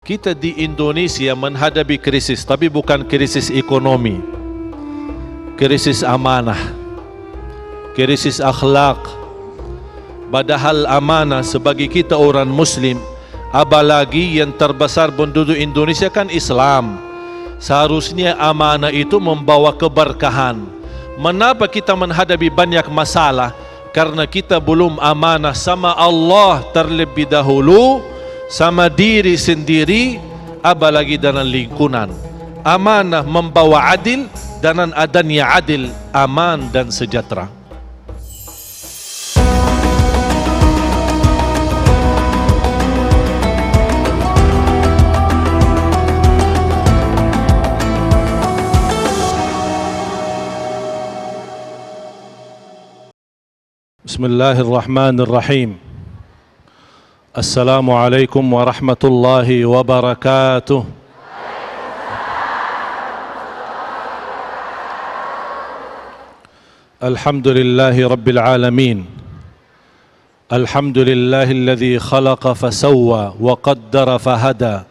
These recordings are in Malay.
kita di Indonesia menghadapi krisis, tapi bukan krisis ekonomi, krisis amanah, krisis akhlak. Padahal amanah sebagai kita orang Muslim, apalagi yang terbesar penduduk Indonesia kan Islam, seharusnya amanah itu membawa keberkahan. Mengapa kita menghadapi banyak masalah? Karena kita belum amanah sama Allah terlebih dahulu, sama diri sendiri, apalagi dalam lingkungan. Amanah membawa adil, dan adanya adil, aman dan sejahtera. Bismillahirrahmanirrahim. Assalamualaikum warahmatullahi wabarakatuh. Alhamdulillahi rabbil alamin. Alhamdulillahilladzi khalaqa fasawwa wa qaddara fahada.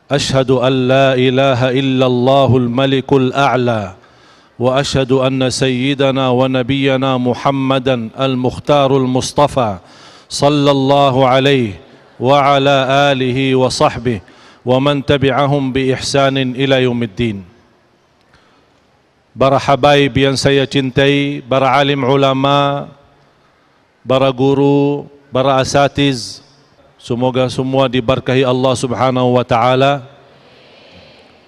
Ashhadu an la ilaha illallahul malikul a'la. وأشهد أن سيدنا ونبينا محمدا المختار المصطفى صلى الله عليه وعلى آله وصحبه ومن تبعهم بإحسان إلى يوم الدين. Para habaib yang saya cintai, para alim ulama, para guru, para asatiz, semoga semua diberkahi Allah Subhanahu wa taala.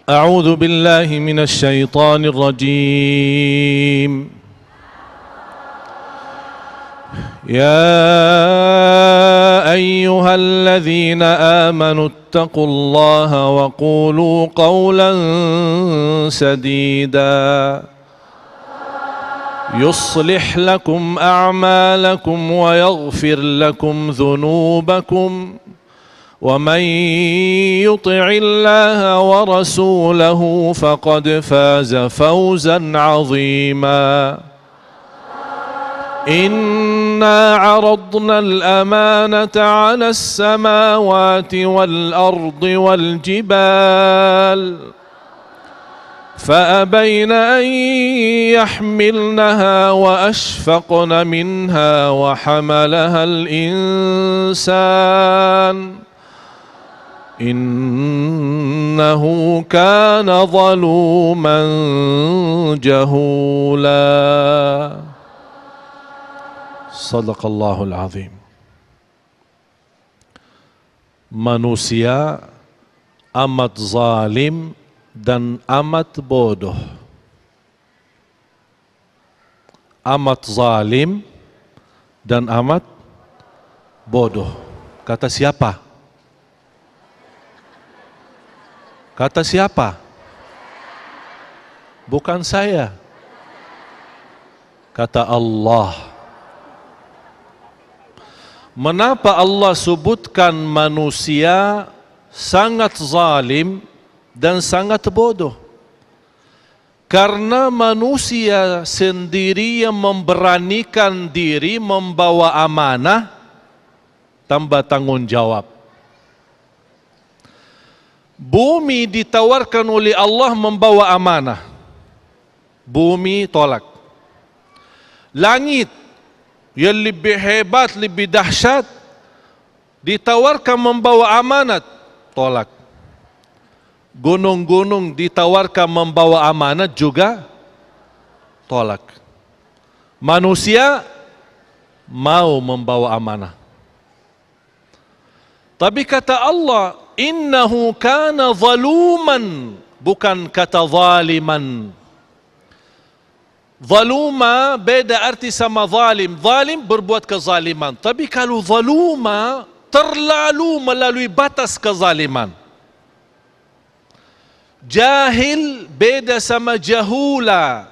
أعوذ بالله من الشيطان الرجيم. يا أيها الذين آمنوا اتقوا الله وقولوا قولا سديدا يصلح لكم أعمالكم ويغفر لكم ذنوبكم ومن يطع الله ورسوله فقد فاز فوزا عظيما. إنا عرضنا الأمانة على السماوات والأرض والجبال فأبين أن يحملنها وأشفقن منها وحملها الإنسان إنه كان ظلوما جهولا. صدق الله العظيم. Manusia amat zalim dan amat bodoh. Amat zalim dan amat bodoh. Kata siapa? Kata siapa? Bukan saya. Kata Allah. Mengapa Allah sebutkan manusia sangat zalim dan sangat bodoh? Karena manusia sendiri yang memberanikan diri membawa amanah tanpa tanggung jawab. Bumi ditawarkan oleh Allah membawa amanah. Bumi tolak. Langit yang lebih hebat, lebih dahsyat, ditawarkan membawa amanat, tolak. Gunung-gunung ditawarkan membawa amanat juga tolak. Manusia mau membawa amanah. Tapi kata Allah, innahu kana zaluman, bukan kata zaliman. Zaluma beda arti sama zalim. Zalim berbuat kezaliman. Tapi kalau zaluma terlalu melalui batas kezaliman. Jahil beda sama jahula.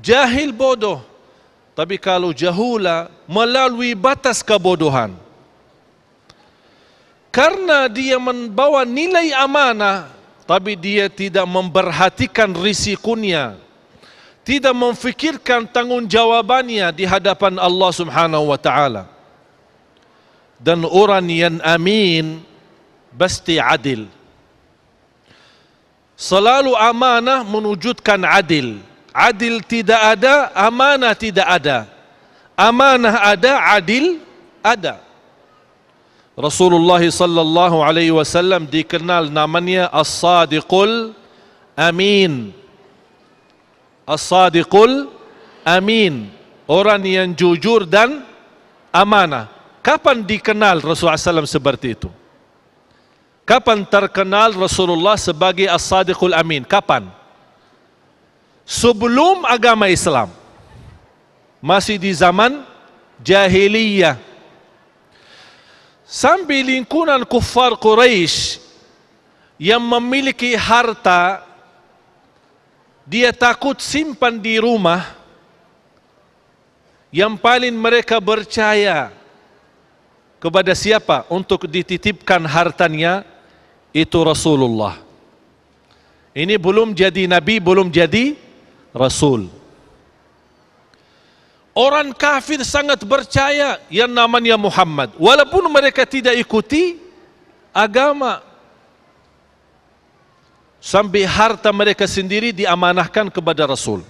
Jahil bodoh. Tapi kalau jahula melalui batas kebodohan. Karena dia membawa nilai amanah, tapi dia tidak memperhatikan risikonya, tidak memfikirkan tanggung jawabannya di hadapan Allah Subhanahu wa taala. Dan orang yang amin pasti adil. Selalu amanah menwujudkan adil. Adil tidak ada, amanah tidak ada. Amanah ada, adil ada. Rasulullah sallallahu alaihi wasallam dikenal namanya As-Sadiqul Amin. As-Sadiqul Amin, orang yang jujur dan amanah. Kapan dikenal Rasulullah SAW seperti itu? Kapan terkenal Rasulullah sebagai As-Sadiqul Amin? Kapan? Sebelum agama Islam, masih di zaman jahiliyah. Sampai lingkungan kuffar Quraisy yang memiliki harta, dia takut simpan di rumah. Yang paling mereka percaya kepada siapa untuk dititipkan hartanya, itu Rasulullah. Ini belum jadi Nabi, belum jadi Rasul. Orang kafir sangat percaya yang namanya Muhammad, walaupun mereka tidak ikuti agama. Sampai harta mereka sendiri diamanahkan kepada Rasul.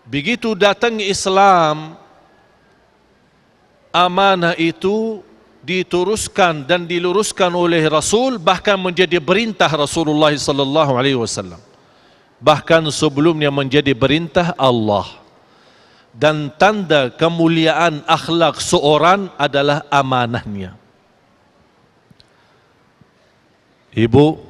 Begitu datang Islam, amanah itu diteruskan dan diluruskan oleh Rasul, bahkan menjadi perintah Rasulullah sallallahu alaihi wasallam. Bahkan sebelumnya menjadi perintah Allah. Dan tanda kemuliaan akhlak seorang adalah amanahnya. Ibu,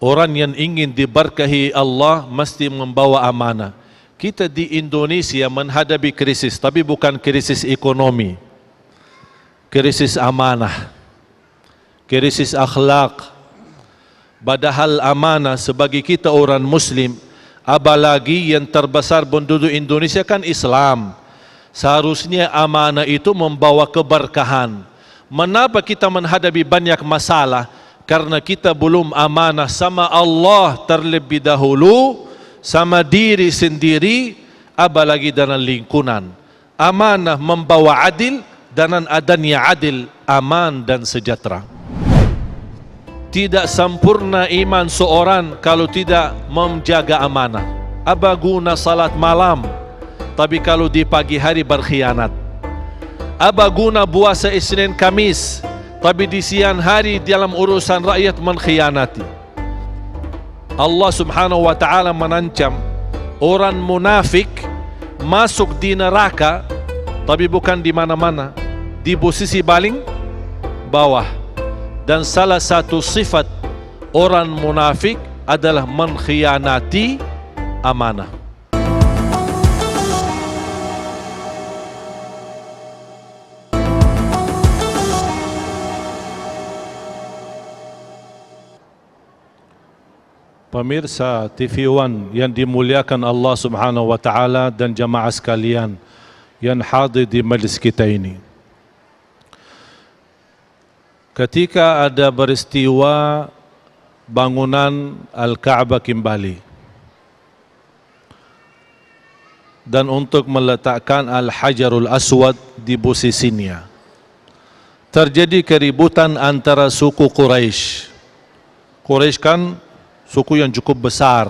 orang yang ingin diberkahi Allah mesti membawa amanah. Kita di Indonesia menghadapi krisis, tapi bukan krisis ekonomi. Krisis amanah, krisis akhlak. Padahal amanah sebagai kita orang Muslim, apalagi yang terbesar penduduk Indonesia kan Islam. Seharusnya amanah itu membawa keberkahan. Mengapa kita menghadapi banyak masalah? Karena kita belum amanah sama Allah terlebih dahulu, sama diri sendiri, apalagi dalam lingkungan. Amanah membawa adil, dan adanya adil, aman dan sejahtera. Tidak sempurna iman seorang kalau tidak menjaga amanah. Apa guna salat malam, tapi kalau di pagi hari berkhianat? Apa guna puasa Isnin Kamis, tapi di siang hari dalam urusan rakyat mengkhianati? Allah subhanahu wa ta'ala menancam orang munafik masuk di neraka, tapi bukan di mana-mana, di posisi paling bawah. Dan salah satu sifat orang munafik adalah mengkhianati amanah. Pemirsa TV One yang dimuliakan Allah Subhanahu wa taala dan jamaah sekalian yang hadir di majlis kita ini. Ketika ada peristiwa bangunan Al-Ka'bah kembali dan untuk meletakkan Al-Hajarul Aswad di posisinya, terjadi keributan antara suku Quraisy. Quraisy kan suku yang cukup besar.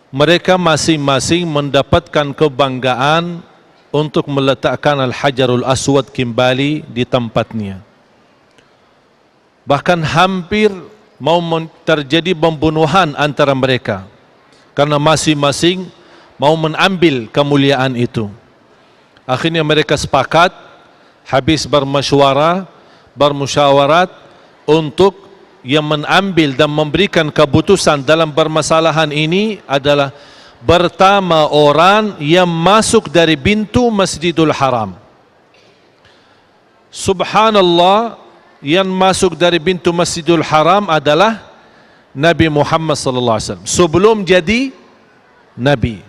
Mereka masing-masing mendapatkan kebanggaan untuk meletakkan Al-Hajarul Aswad kembali di tempatnya. Bahkan hampir mau terjadi pembunuhan antara mereka, karena masing-masing mau mengambil kemuliaan itu. Akhirnya mereka sepakat, habis bermusyawarat untuk yang mengambil dan memberikan keputusan dalam permasalahan ini adalah pertama orang yang masuk dari pintu Masjidul Haram. Subhanallah, yang masuk dari pintu Masjidul Haram adalah Nabi Muhammad sallallahu alaihi wasallam sebelum jadi nabi.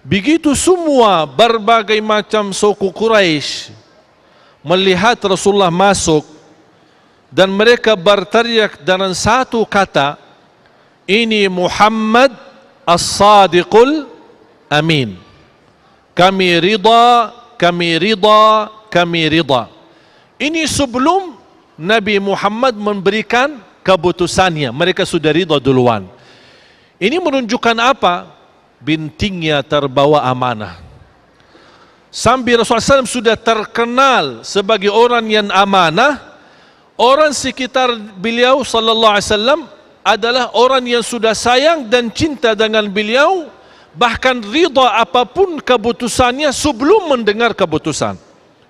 Begitu semua berbagai macam suku Quraisy melihat Rasulullah masuk, dan mereka berteriak dengan satu kata, ini Muhammad As-Sadiqul Amin. Kami rida, kami rida, kami rida. Ini sebelum Nabi Muhammad memberikan keputusannya. Mereka sudah ridha duluan. Ini menunjukkan apa? Bintingnya terbawa amanah. Sambil Rasulullah SAW sudah terkenal sebagai orang yang amanah, orang sekitar beliau sallallahu alaihi wasallam adalah orang yang sudah sayang dan cinta dengan beliau, bahkan ridha apapun keputusannya sebelum mendengar keputusan.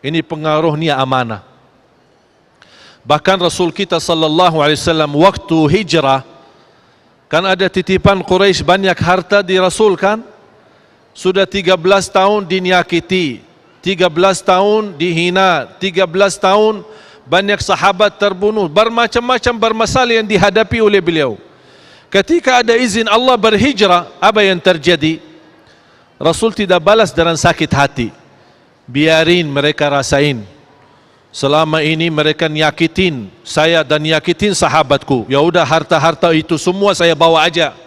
Ini pengaruhnya amanah. Bahkan Rasul kita sallallahu alaihi wasallam waktu hijrah, kan ada titipan Quraisy banyak harta di Rasul kan? Sudah 13 tahun dinyakiti, 13 tahun dihina, 13 tahun banyak sahabat terbunuh, bermacam-macam bermasalah yang dihadapi oleh beliau. Ketika ada izin Allah berhijrah, apa yang terjadi? Rasul tidak balas dengan sakit hati. Biarin mereka rasain. Selama ini mereka nyakitin saya dan nyakitin sahabatku. Ya udah, harta-harta itu semua saya bawa aja.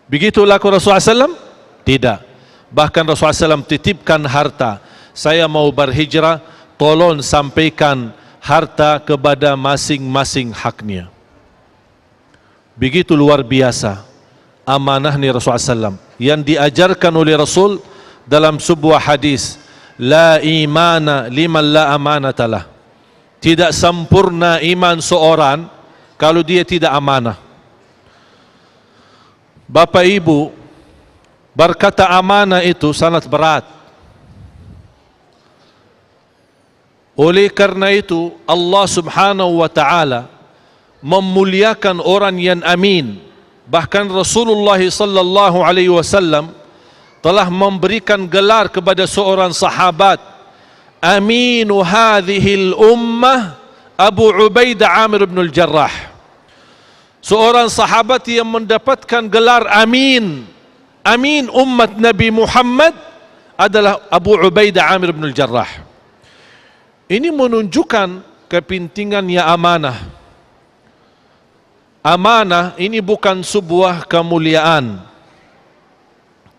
Begitu laku Rasulullah SAW? Tidak. Bahkan Rasulullah SAW titipkan harta. Saya mau berhijrah, tolong sampaikan harta kepada masing-masing haknya. Begitu luar biasa amanah ni Rasulullah SAW yang diajarkan oleh Rasul dalam sebuah hadis, la imana liman la amanatalah. Tidak sempurna iman seorang kalau dia tidak amanah. Bapak Ibu, berkata amanah itu sangat berat. Oleh karena itu Allah Subhanahu wa taala memuliakan orang yang amin. Bahkan Rasulullah sallallahu alaihi wasallam telah memberikan gelar kepada seorang sahabat, aminu hadhil ummah Abu Ubaidah Amir bin al-Jarrah. Seorang sahabat yang mendapatkan gelar amin. Amin umat Nabi Muhammad adalah Abu Ubaidah Amir bin al-Jarrah. Ini menunjukkan kepentingannya amanah. Amanah ini bukan sebuah kemuliaan,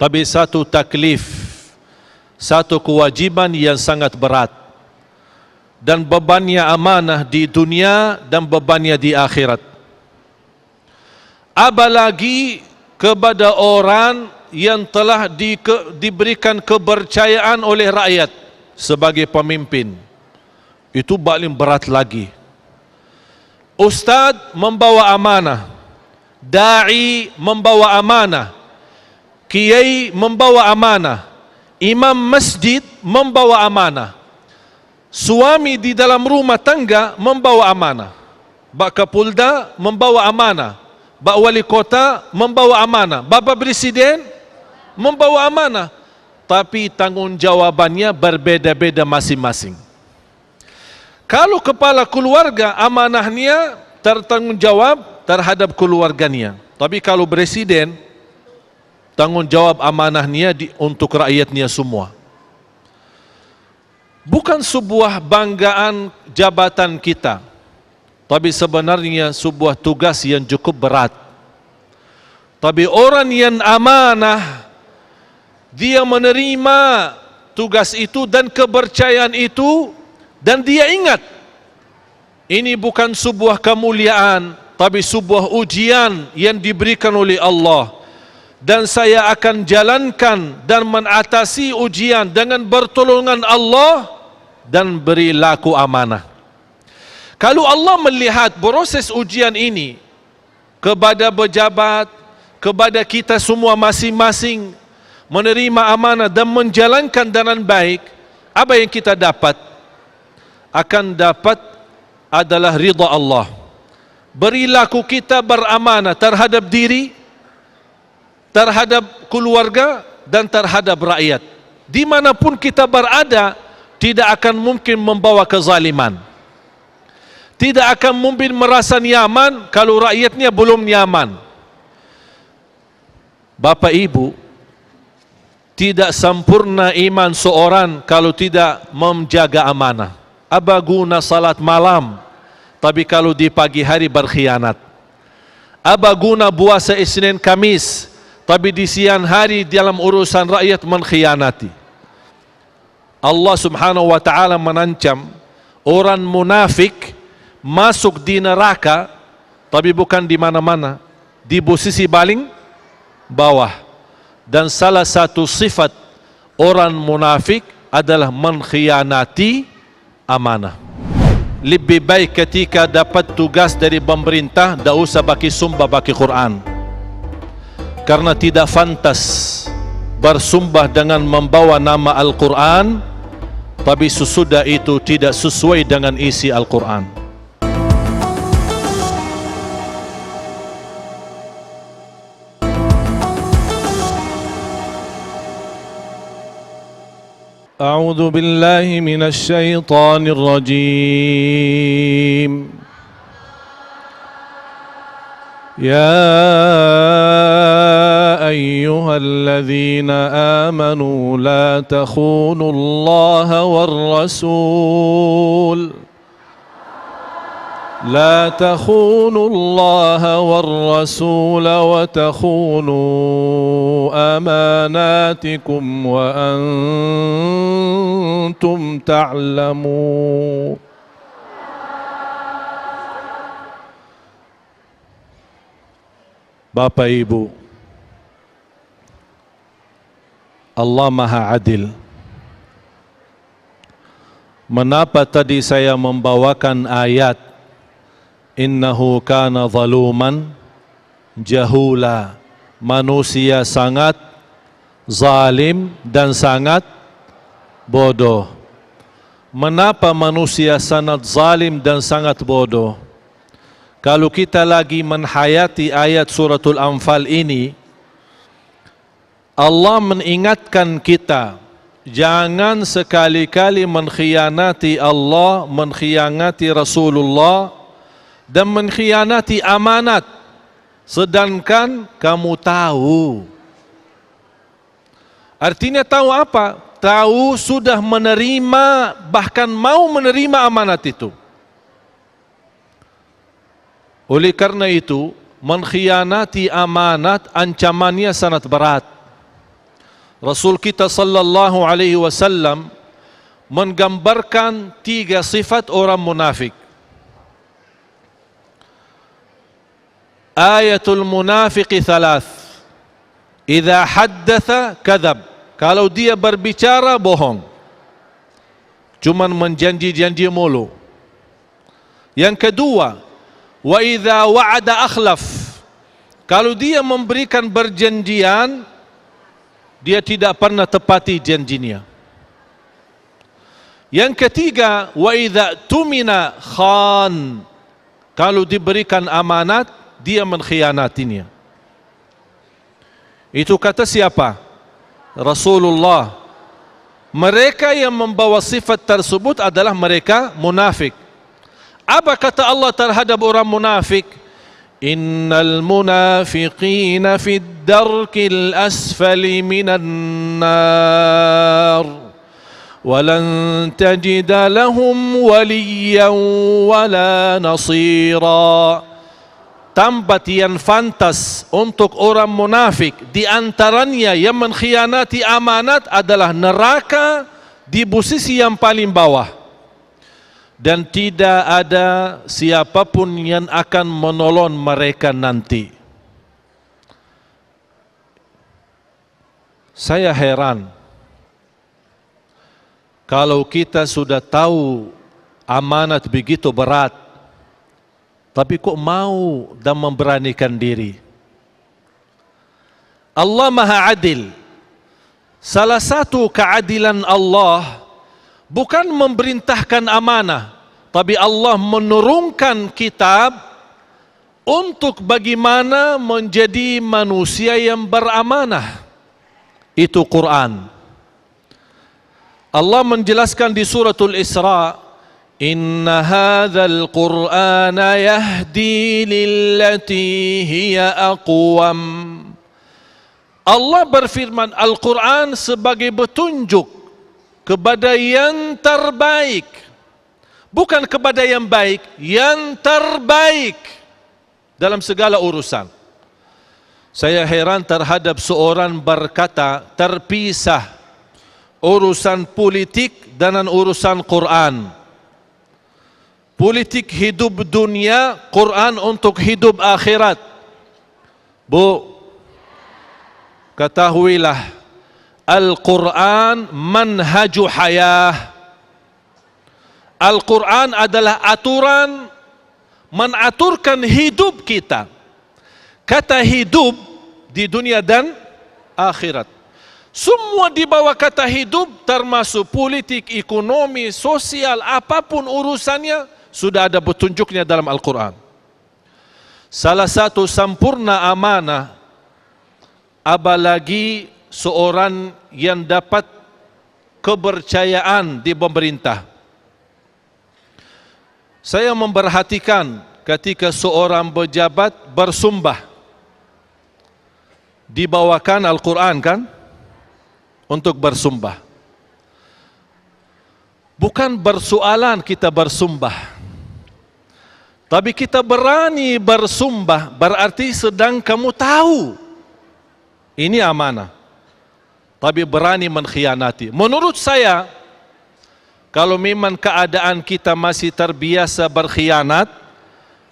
tapi satu taklif, satu kewajiban yang sangat berat. Dan bebannya amanah di dunia dan bebannya di akhirat. Apalagi kepada orang yang telah diberikan kepercayaan oleh rakyat sebagai pemimpin. Itu paling berat lagi. Ustaz membawa amanah, da'i membawa amanah, kiai membawa amanah, imam masjid membawa amanah, suami di dalam rumah tangga membawa amanah, Bak Kapolda membawa amanah, Bak Wali Kota membawa amanah, Bapak Presiden membawa amanah. Tapi tanggungjawabnya berbeda-beda masing-masing. Kalau kepala keluarga amanahnya tertanggungjawab terhadap keluarganya. Tapi kalau presiden, tanggungjawab amanahnya untuk rakyatnya semua. Bukan sebuah banggaan jabatan kita, tapi sebenarnya sebuah tugas yang cukup berat. Tapi orang yang amanah, dia menerima tugas itu dan kepercayaan itu, dan dia ingat, ini bukan sebuah kemuliaan, tapi sebuah ujian yang diberikan oleh Allah. Dan saya akan jalankan dan mengatasi ujian dengan pertolongan Allah dan berlaku amanah. Kalau Allah melihat proses ujian ini kepada pejabat, kepada kita semua masing-masing, menerima amanah dan menjalankan dengan baik, apa yang kita dapat? Akan dapat adalah ridha Allah. Perilaku kita beramanah terhadap diri, terhadap keluarga dan terhadap rakyat. Dimanapun kita berada, tidak akan mungkin membawa kezaliman. Tidak akan mungkin merasa nyaman kalau rakyatnya belum nyaman. Bapak Ibu, tidak sempurna iman seorang kalau tidak menjaga amanah. Apa guna salat malam, tapi kalau di pagi hari berkhianat? Apa guna puasa Isnin Kamis, tapi di siang hari dalam urusan rakyat mengkhianati? Allah Subhanahu wa taala menancam orang munafik masuk di neraka, tapi bukan di mana-mana, di posisi paling bawah. Dan salah satu sifat orang munafik adalah mengkhianati amanah. Lebih baik ketika dapat tugas dari pemerintah, tak usah bagi sumpah bagi Quran, karena tidak fantas bersumpah dengan membawa nama Al-Quran, tapi sesudah itu tidak sesuai dengan isi Al-Quran. أعوذ بالله من الشيطان الرجيم. يا أيها الذين آمنوا لا تخونوا الله والرسول وتخونوا أماناتكم وأنتم تعلمون. Bapak Ibu, Allah Maha Adil. Menapa tadi saya membawakan ayat innahu kana zaluman jahula, manusia sangat zalim dan sangat bodoh. Menapa manusia sangat zalim dan sangat bodoh? Kalau kita lagi menhayati ayat suratul Anfal ini, Allah mengingatkan kita, jangan sekali-kali mengkhianati Allah, mengkhianati Rasulullah, dan mengkhianati amanat, sedangkan kamu tahu. Artinya tahu apa? Tahu sudah menerima, bahkan mau menerima amanat itu. Oleh karena itu, mengkhianati amanat ancamannya sangat berat. Rasul kita sallallahu alaihi wasallam menggambarkan 3 sifat orang munafik. Ayatul munafiqi 3. Idza haddatha kadzab. Kalau dia berbicara bohong, cuman menjanji-janji mulu. Yang kedua, wa idza wa'ada akhlaf. Kalau dia memberikan perjanjian, dia tidak pernah tepati janjinya. Yang ketiga, wa idza tumina khan. Kalau diberikan amanat, dia mengkhianatinya. Itu kata siapa? Rasulullah. Mereka yang membawa sifat tersebut adalah mereka munafik. Apa kata Allah terhadap orang munafik? Innal munafiqina fid darkil asfali minan nar walan tajida lahum waliyan wala nasira. Tempat yang fantas untuk orang munafik, di antaranya yang mengkhianati amanat, adalah neraka di posisi yang paling bawah. Dan tidak ada siapapun yang akan menolong mereka nanti. Saya heran, kalau kita sudah tahu amanat begitu berat, tapi kok mau dan memberanikan diri. Allah Maha Adil. Salah satu keadilan Allah bukan memerintahkan amanah, tapi Allah menurunkan kitab untuk bagaimana menjadi manusia yang beramanah. Itu Quran. Allah menjelaskan di suratul Isra, Inna hadzal Qur'ana yahdi lillati hiya aqwam. Allah berfirman, Al-Quran sebagai petunjuk kepada yang terbaik, bukan kepada yang baik, yang terbaik dalam segala urusan. Saya heran terhadap seorang berkata terpisah urusan politik dengan urusan Quran. politik hidup dunia, Quran untuk hidup akhirat. Bu, ketahuilah, Al-Quran manhaju hayah. Al-Quran adalah aturan, menaturkan hidup kita. Kata hidup di dunia dan akhirat. Semua di bawah kata hidup, termasuk politik, ekonomi, sosial, apapun urusannya, sudah ada petunjuknya dalam Al-Quran. Salah satu sempurna amanah, apalagi seorang yang dapat kepercayaan di pemerintah. Saya memperhatikan ketika seorang pejabat bersumpah, dibawakan Al-Quran kan untuk bersumpah. Bukan bersoalan kita bersumpah, tapi kita berani bersumpah, berarti sedang kamu tahu ini amanah, tapi berani mengkhianati. Menurut saya, kalau memang keadaan kita masih terbiasa berkhianat,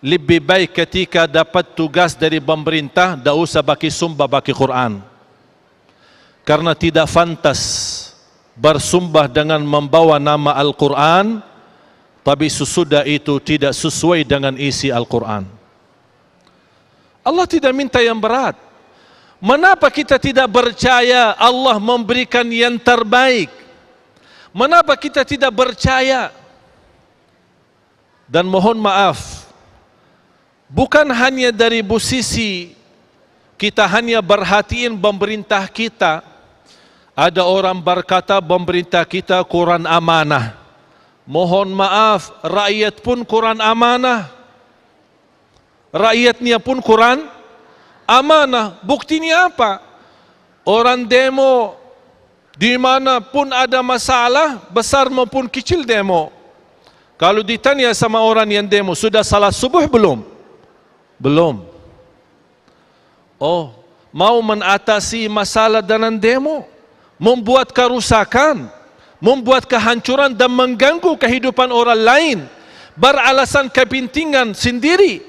lebih baik ketika dapat tugas dari pemerintah, tak usah bagi sumpah bagi Quran. Karena tidak fantas bersumpah dengan membawa nama Al-Quran, tapi sesudah itu tidak sesuai dengan isi Al-Quran. Allah tidak minta yang berat. Mengapa kita tidak percaya Allah memberikan yang terbaik? Mengapa kita tidak percaya? Dan mohon maaf, bukan hanya dari posisi kita hanya perhatiin pemerintah kita. Ada orang berkata pemerintah kita kurang amanah. Mohon maaf, rakyat pun kurang amanah. Rakyatnya pun kurang amanah. Buktinya apa? Orang demo di mana pun ada masalah, besar maupun kecil demo. Kalau ditanya sama orang yang demo, sudah salat subuh belum? Belum. Oh, mau mengatasi masalah dengan demo, membuat kerusakan, membuat kehancuran dan mengganggu kehidupan orang lain, beralasan kepentingan sendiri.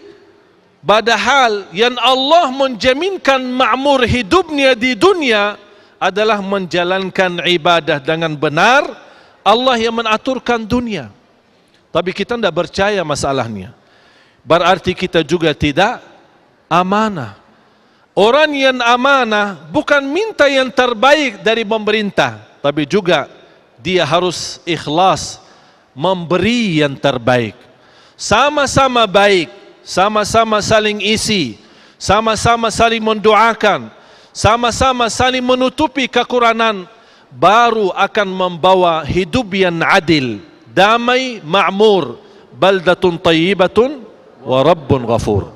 Padahal yang Allah menjaminkan makmur hidupnya di dunia adalah menjalankan ibadah dengan benar. Allah yang mengaturkan dunia. Tapi kita tidak percaya masalahnya. Berarti kita juga tidak amanah. Orang yang amanah bukan minta yang terbaik dari pemerintah, tapi juga dia harus ikhlas memberi yang terbaik. Sama-sama baik, sama-sama saling isi, sama-sama saling mendoakan, sama-sama saling menutupi kekurangan, baru akan membawa hidup yang adil, damai, makmur, baldatun tayyibatun wa rabbun ghafur.